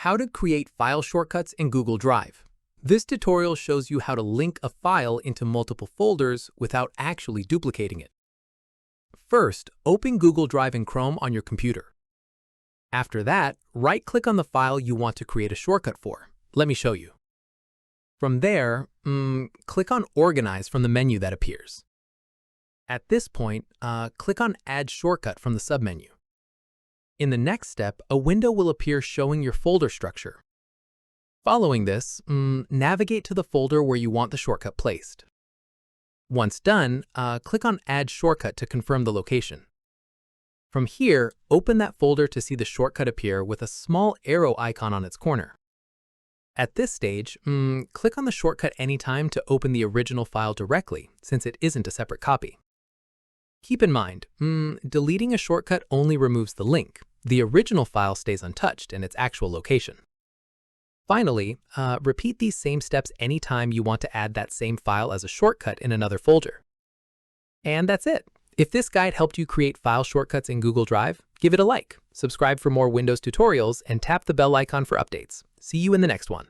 How to create file shortcuts in Google Drive. This tutorial shows you how to link a file into multiple folders without actually duplicating it. First, open Google Drive in Chrome on your computer. After that, right-click on the file you want to create a shortcut for. Let me show you. From there, click on Organize from the menu that appears. At this point, click on Add Shortcut from the submenu. In the next step, a window will appear showing your folder structure. Following this, navigate to the folder where you want the shortcut placed. Once done, click on Add Shortcut to confirm the location. From here, open that folder to see the shortcut appear with a small arrow icon on its corner. At this stage, click on the shortcut anytime to open the original file directly, since it isn't a separate copy. Keep in mind, deleting a shortcut only removes the link. The original file stays untouched in its actual location. Finally, repeat these same steps anytime you want to add that same file as a shortcut in another folder. And that's it. If this guide helped you create file shortcuts in Google Drive, give it a like, subscribe for more Windows tutorials, and tap the bell icon for updates. See you in the next one.